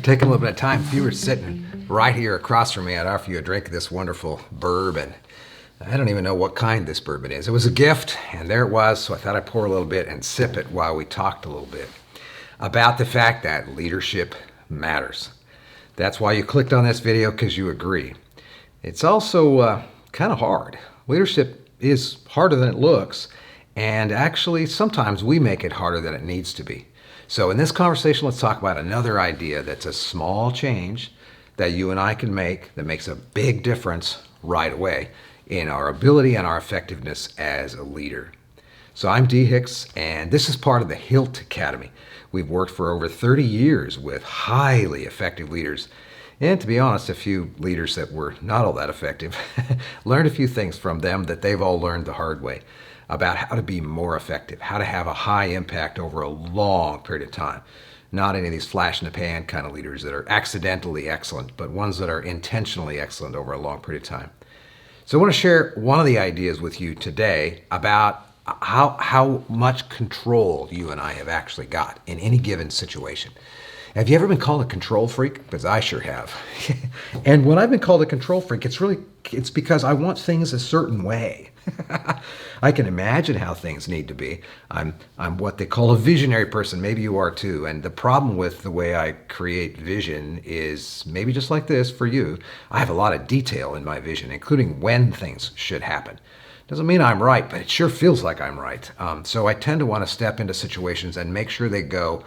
taking a little bit of time. If you were sitting right here across from me, I'd offer you a drink of this wonderful bourbon. I don't even know what kind this bourbon is. It was a gift, and there it was, so I thought I'd pour a little bit and sip it while we talked a little bit about the fact that leadership matters. That's why you clicked on this video, because you agree. It's also kind of hard. Leadership is harder than it looks, and actually sometimes we make it harder than it needs to be. So in this conversation, let's talk about another idea that's a small change that you and I can make that makes a big difference right away in our ability and our effectiveness as a leader. So I'm D. Hicks, and this is part of the HILT Academy. We've worked for over 30 years with highly effective leaders, and to be honest, a few leaders that were not all that effective. Learned a few things from them that they've all learned the hard way about how to be more effective, how to have a high impact over a long period of time. Not any of these flash in the pan kind of leaders that are accidentally excellent, but ones that are intentionally excellent over a long period of time. So I want to share one of the ideas with you today about how much control you and I have actually got in any given situation. Have you ever been called a control freak? Because I sure have. And when I've been called a control freak, it's because I want things a certain way. I can imagine how things need to be. I'm what they call a visionary person. Maybe you are too. And the problem with the way I create vision is maybe just like this for you. I have a lot of detail in my vision, including when things should happen. Doesn't mean I'm right, but it sure feels like I'm right. So I tend to want to step into situations and make sure they go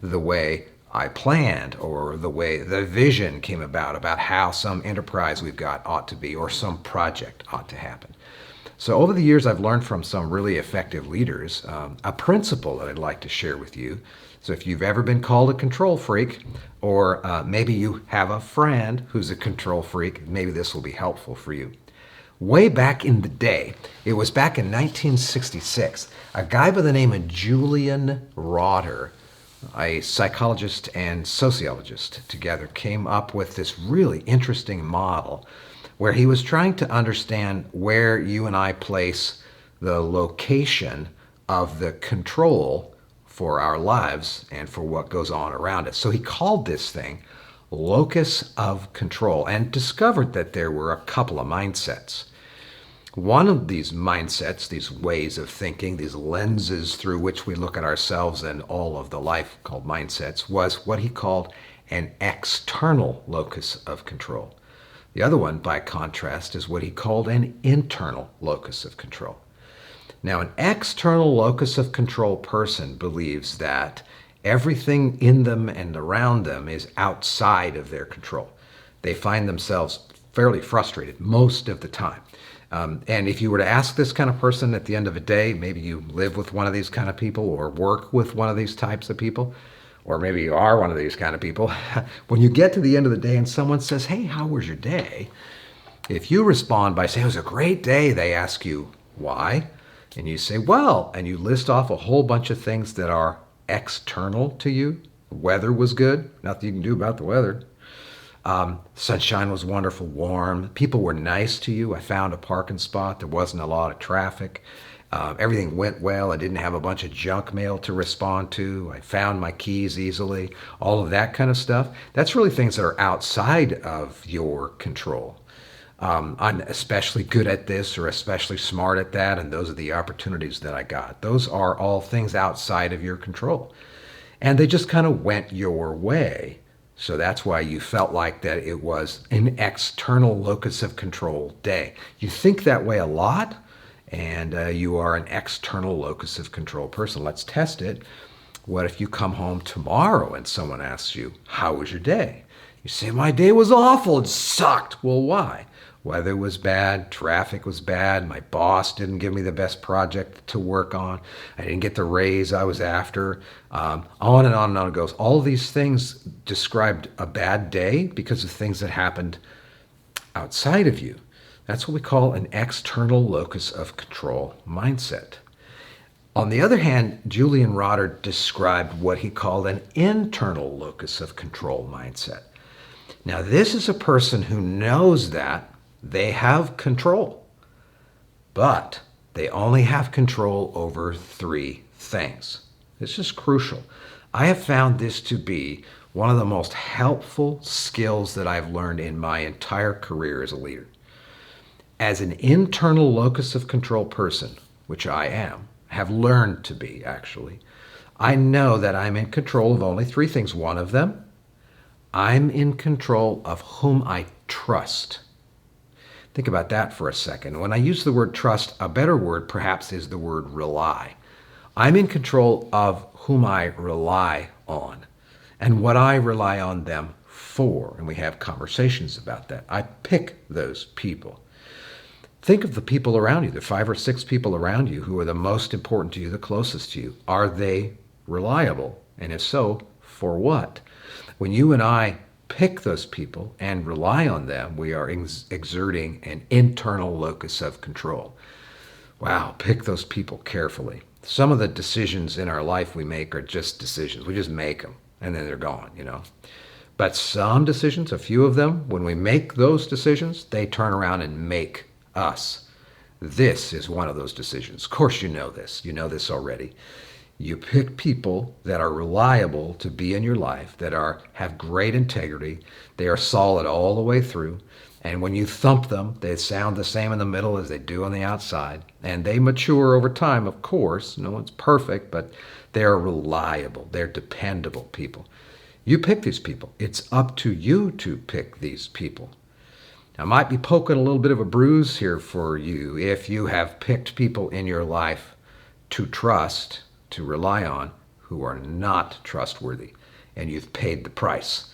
the way I planned, or the way the vision came about how some enterprise we've got ought to be, or some project ought to happen. So over the years, I've learned from some really effective leaders a principle that I'd like to share with you. So if you've ever been called a control freak, or maybe you have a friend who's a control freak, maybe this will be helpful for you. Way back in the day, it was back in 1966, a guy by the name of Julian Rotter, a psychologist and sociologist together, came up with this really interesting model where he was trying to understand where you and I place the location of the control for our lives and for what goes on around us. So he called this thing Locus of Control and discovered that there were a couple of mindsets. One of these mindsets, these ways of thinking, these lenses through which we look at ourselves and all of the life called mindsets, was what he called an external locus of control. The other one, by contrast, is what he called an internal locus of control. Now, an external locus of control person believes that everything in them and around them is outside of their control. They find themselves fairly frustrated most of the time. And if you were to ask this kind of person at the end of a day, maybe you live with one of these kind of people or work with one of these types of people, or maybe you are one of these kind of people. When you get to the end of the day and someone says, "Hey, how was your day?" If you respond by saying, "It was a great day," they ask you, "Why?" And you say, "Well," and you list off a whole bunch of things that are external to you. The weather was good. Nothing you can do about the weather. Sunshine was wonderful, warm. People were nice to you. I found a parking spot. There wasn't a lot of traffic. Everything went well. I didn't have a bunch of junk mail to respond to. I found my keys easily. All of that kind of stuff. That's really things that are outside of your control. I'm especially good at this or especially smart at that, and those are the opportunities that I got. Those are all things outside of your control. And they just kind of went your way. So that's why you felt like that it was an external locus of control day. You think that way a lot, and you are an external locus of control person. Let's test it. What if you come home tomorrow and someone asks you, "How was your day?" You say, "My day was awful. It sucked." Well, why? Weather was bad, traffic was bad, my boss didn't give me the best project to work on, I didn't get the raise I was after, on and on and on it goes. All these things described a bad day because of things that happened outside of you. That's what we call an external locus of control mindset. On the other hand, Julian Rotter described what he called an internal locus of control mindset. Now, this is a person who knows that they have control, but they only have control over three things. This is crucial. I have found this to be one of the most helpful skills that I've learned in my entire career as a leader. As an internal locus of control person, which I am, have learned to be actually, I know that I'm in control of only three things. One of them, I'm in control of whom I trust. Think about that for a second. When I use the word trust, a better word perhaps is the word rely. I'm in control of whom I rely on and what I rely on them for. And we have conversations about that. I pick those people. Think of the people around you, the 5 or 6 people around you who are the most important to you, the closest to you. Are they reliable? And if so, for what? When you and I pick those people and rely on them, we are exerting an internal locus of control. Wow, pick those people carefully. Some of the decisions in our life we make are just decisions. We just make them and then they're gone, But some decisions, a few of them, when we make those decisions, they turn around and make us. This is one of those decisions. Of course, you know this. You know this already. You pick people that are reliable to be in your life, that have great integrity. They are solid all the way through. And when you thump them, they sound the same in the middle as they do on the outside. And they mature over time, of course. No one's perfect, but they're reliable. They're dependable people. You pick these people. It's up to you to pick these people. I might be poking a little bit of a bruise here for you if you have picked people in your life to trust, to rely on, who are not trustworthy, and you've paid the price.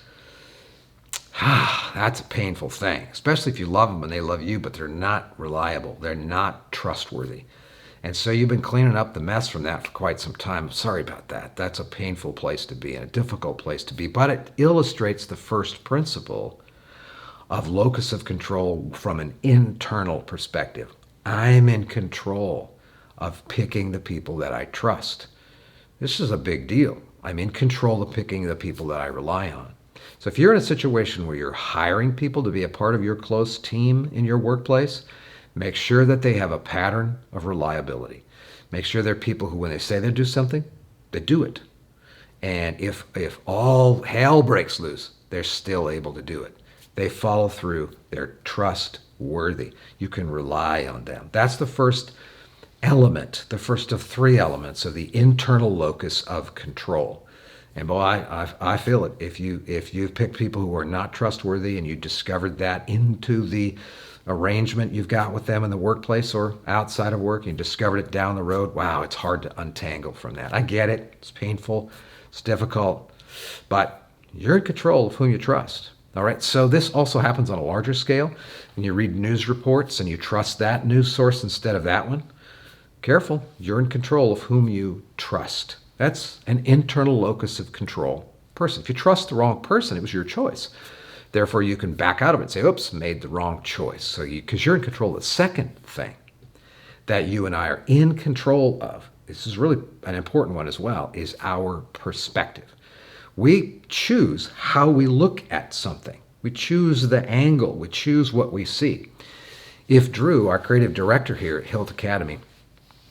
That's a painful thing, especially if you love them and they love you, but they're not reliable. They're not trustworthy. And so you've been cleaning up the mess from that for quite some time. Sorry about that. That's a painful place to be and a difficult place to be, but it illustrates the first principle of locus of control from an internal perspective. I'm in control of picking the people that I trust. This is a big deal. I'm in control of picking the people that I rely on. So if you're in a situation where you're hiring people to be a part of your close team in your workplace, make sure that they have a pattern of reliability. Make sure they're people who, when they say they do something, they do it. And if all hell breaks loose, they're still able to do it. They follow through. They're trustworthy. You can rely on them. That's the first element, the first of 3 elements of the internal locus of control. And boy, I feel it. If you've picked people who are not trustworthy and you discovered that into the arrangement you've got with them in the workplace or outside of work, and you discovered it down the road, wow, it's hard to untangle from that. I get it. It's painful. It's difficult. But you're in control of whom you trust. All right, so this also happens on a larger scale. When you read news reports and you trust that news source instead of that one, careful, you're in control of whom you trust. That's an internal locus of control person. If you trust the wrong person, it was your choice. Therefore, you can back out of it and say, oops, made the wrong choice. So because you're in control of the second thing that you and I are in control of, this is really an important one as well, is our perspective. We choose how we look at something. We choose the angle. We choose what we see. If Drew, our creative director here at Hilt Academy,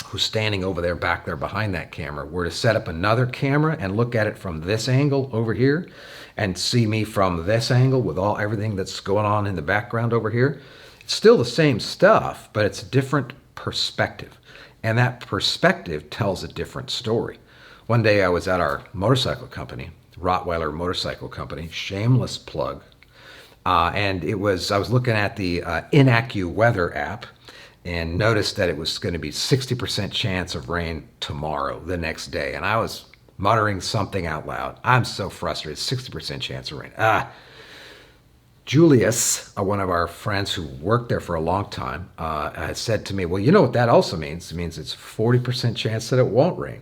who's standing over there, back there behind that camera, were to set up another camera and look at it from this angle over here and see me from this angle with everything that's going on in the background over here, it's still the same stuff, but it's a different perspective. And that perspective tells a different story. One day I was at our motorcycle company, ROTTWEILER motorcycle company, shameless plug. And I was looking at the InAccuWeather app and noticed that it was going to be 60% chance of rain tomorrow, the next day. And I was muttering something out loud. I'm so frustrated, 60% chance of rain. Julius, one of our friends who worked there for a long time, had said to me, well, you know what that also means? It means it's 40% chance that it won't rain.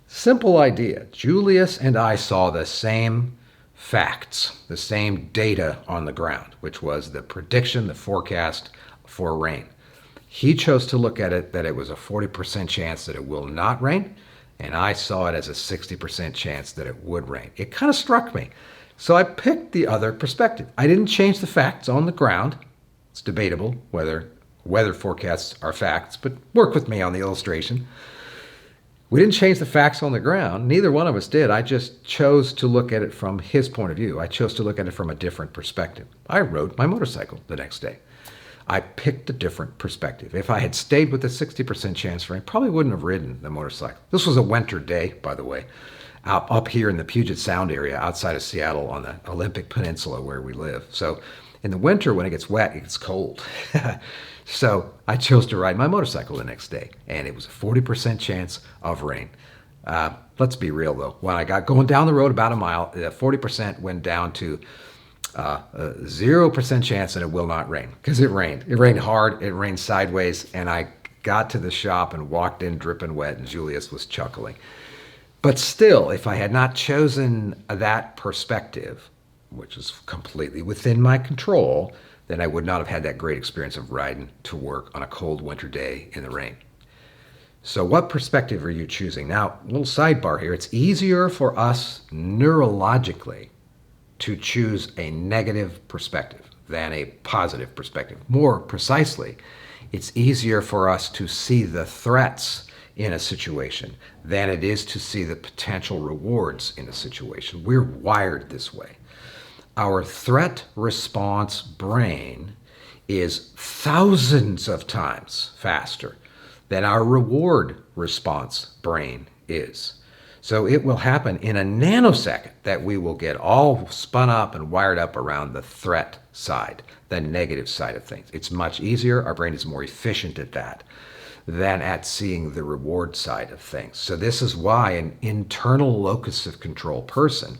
Simple idea. Julius and I saw the same facts, the same data on the ground, which was the prediction, the forecast for rain. He chose to look at it that it was a 40% chance that it will not rain, and I saw it as a 60% chance that it would rain. It kind of struck me. So I picked the other perspective. I didn't change the facts on the ground. It's debatable whether weather forecasts are facts, but work with me on the illustration. We didn't change the facts on the ground. Neither one of us did. I just chose to look at it from his point of view. I chose to look at it from a different perspective. I rode my motorcycle the next day. I picked a different perspective. If I had stayed with a 60% chance rain, probably wouldn't have ridden the motorcycle. This was a winter day, by the way, up here in the Puget Sound area outside of Seattle on the Olympic Peninsula where we live. So in the winter, when it gets wet, it gets cold. So I chose to ride my motorcycle the next day, and it was a 40% chance of rain. Let's be real, though. When I got going down the road about a mile, 40% went down to 0% chance that it will not rain, because it rained. It rained hard. It rained sideways, and I got to the shop and walked in dripping wet, and Julius was chuckling. But still, if I had not chosen that perspective, which is completely within my control, then I would not have had that great experience of riding to work on a cold winter day in the rain. So what perspective are you choosing? Now, a little sidebar here. It's easier for us neurologically to choose a negative perspective than a positive perspective. More precisely, it's easier for us to see the threats in a situation than it is to see the potential rewards in a situation. We're wired this way. Our threat response brain is thousands of times faster than our reward response brain is. So it will happen in a nanosecond that we will get all spun up and wired up around the threat side, the negative side of things. It's much easier. Our brain is more efficient at that than at seeing the reward side of things. So this is why an internal locus of control person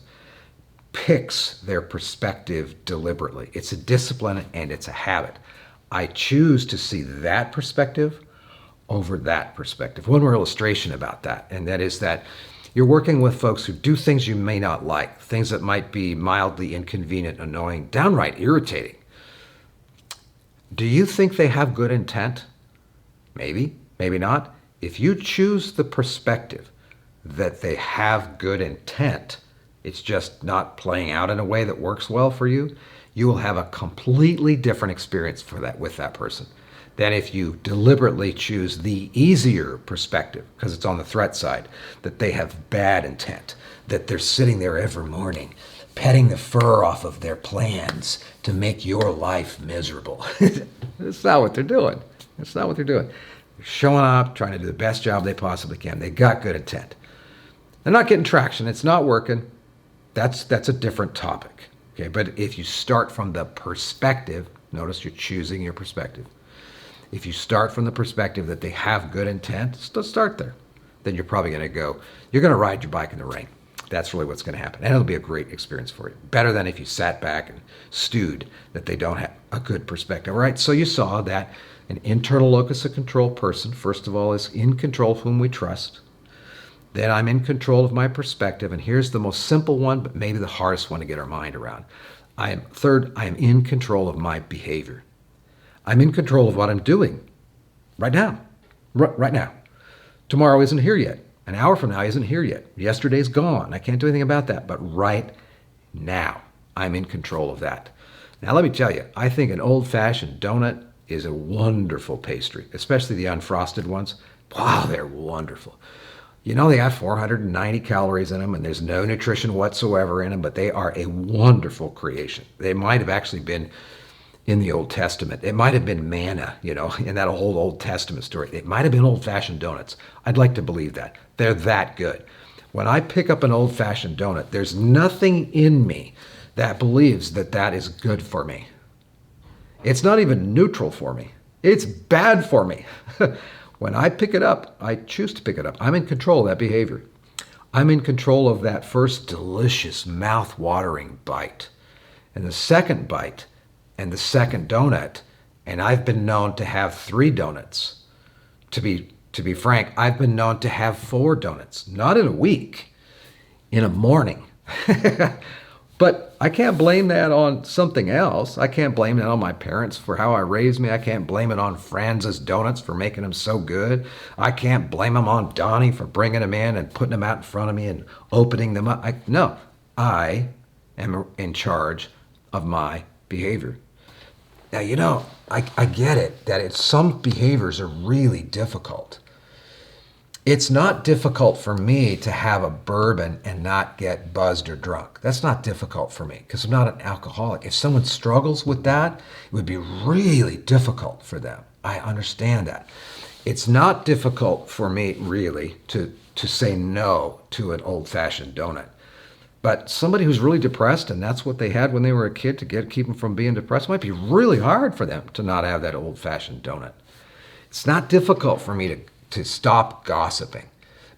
picks their perspective deliberately. It's a discipline and it's a habit. I choose to see that perspective over that perspective. One more illustration about that, and that is that you're working with folks who do things you may not like, things that might be mildly inconvenient, annoying, downright irritating. Do you think they have good intent? Maybe, maybe not. If you choose the perspective that they have good intent, it's just not playing out in a way that works well for you, you will have a completely different experience for that with that person than if you deliberately choose the easier perspective, because it's on the threat side, that they have bad intent, that they're sitting there every morning petting the fur off of their plans to make your life miserable. That's not what they're doing. That's not what they're doing. They're showing up, trying to do the best job they possibly can. They got good intent. They're not getting traction. It's not working. That's a different topic. Okay, but if you start from the perspective, notice you're choosing your perspective. If you start from the perspective that they have good intent, let's start there. Then you're probably going to ride your bike in the rain. That's really what's going to happen. And it'll be a great experience for you. Better than if you sat back and stewed that they don't have a good perspective. All right, so you saw that an internal locus of control person, first of all, is in control of whom we trust. Then I'm in control of my perspective. And here's the most simple one, but maybe the hardest one to get our mind around. I am in control of my behavior. I'm in control of what I'm doing right now. Right now. Tomorrow isn't here yet. An hour from now isn't here yet. Yesterday's gone. I can't do anything about that. But right now, I'm in control of that. Now, let me tell you, I think an old-fashioned donut is a wonderful pastry, especially the unfrosted ones. Wow, they're wonderful. You know, they got 490 calories in them, and there's no nutrition whatsoever in them, but they are a wonderful creation. They might have actually been in the Old Testament. It might have been manna, in that whole Old Testament story. It might have been old-fashioned donuts. I'd like to believe that. They're that good. When I pick up an old-fashioned donut, there's nothing in me that believes that that is good for me. It's not even neutral for me. It's bad for me. When I pick it up, I choose to pick it up. I'm in control of that behavior. I'm in control of that first delicious, mouth-watering bite. And the second bite, and the second donut, and I've been known to have 3 donuts. To be frank, I've been known to have 4 donuts, not in a week, in a morning. But I can't blame that on something else. I can't blame that on my parents for how I raised me. I can't blame it on Franz's Donuts for making them so good. I can't blame them on Donnie for bringing them in and putting them out in front of me and opening them up. No, I am in charge of my behavior. Now, I get it, that some behaviors are really difficult. It's not difficult for me to have a bourbon and not get buzzed or drunk. That's not difficult for me because I'm not an alcoholic. If someone struggles with that, it would be really difficult for them. I understand that. It's not difficult for me really to say no to an old-fashioned donut. But somebody who's really depressed, and that's what they had when they were a kid to keep them from being depressed, might be really hard for them to not have that old-fashioned donut. It's not difficult for me to stop gossiping.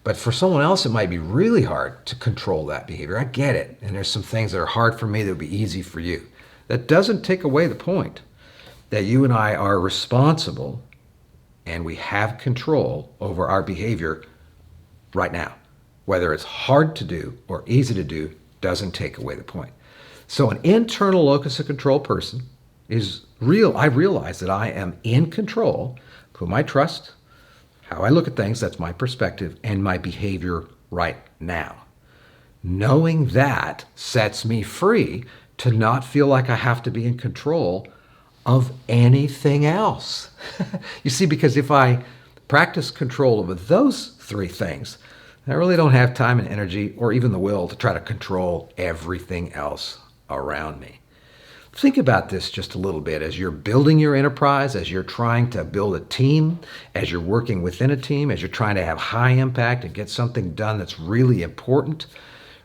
But for someone else, it might be really hard to control that behavior. I get it. And there's some things that are hard for me that would be easy for you. That doesn't take away the point that you and I are responsible and we have control over our behavior right now. Whether it's hard to do or easy to do doesn't take away the point. So an internal locus of control person is real. I realize that I am in control of whom I trust, how I look at things, that's my perspective, and my behavior right now. Knowing that sets me free to not feel like I have to be in control of anything else. You see, because if I practice control over those three things, I really don't have time and energy or even the will to try to control everything else around me. Think about this just a little bit as you're building your enterprise, as you're trying to build a team, as you're working within a team, as you're trying to have high impact and get something done that's really important.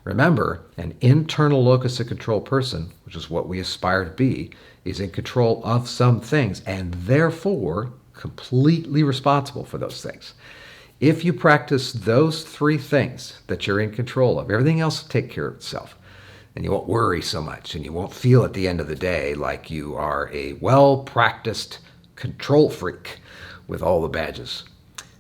Remember, an internal locus of control person, which is what we aspire to be, is in control of some things and therefore completely responsible for those things. If you practice those three things that you're in control of, everything else will take care of itself. And you won't worry so much, and you won't feel at the end of the day like you are a well-practiced control freak with all the badges.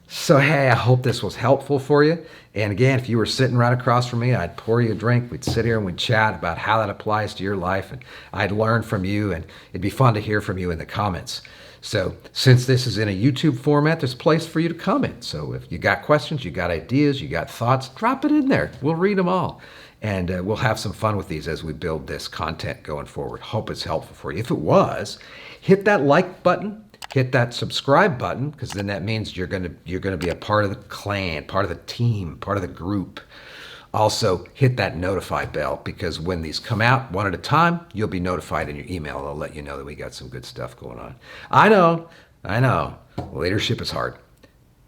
So, hey, I hope this was helpful for you. And again, if you were sitting right across from me, I'd pour you a drink. We'd sit here and we'd chat about how that applies to your life. And I'd learn from you, and it'd be fun to hear from you in the comments. So since this is in a YouTube format, there's a place for you to comment. So if you got questions, you got ideas, you got thoughts, drop it in there. We'll read them all. And we'll have some fun with these as we build this content going forward. Hope it's helpful for you. If it was, hit that like button, hit that subscribe button, because then that means you're gonna be a part of the clan, part of the team, part of the group. Also, hit that notify bell, because when these come out one at a time, you'll be notified in your email. I'll let you know that we got some good stuff going on. I know, leadership is hard,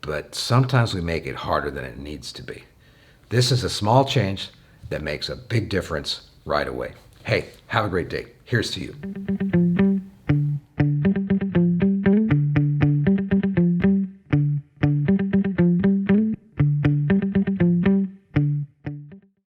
but sometimes we make it harder than it needs to be. This is a small change that makes a big difference right away. Hey, have a great day. Here's to you.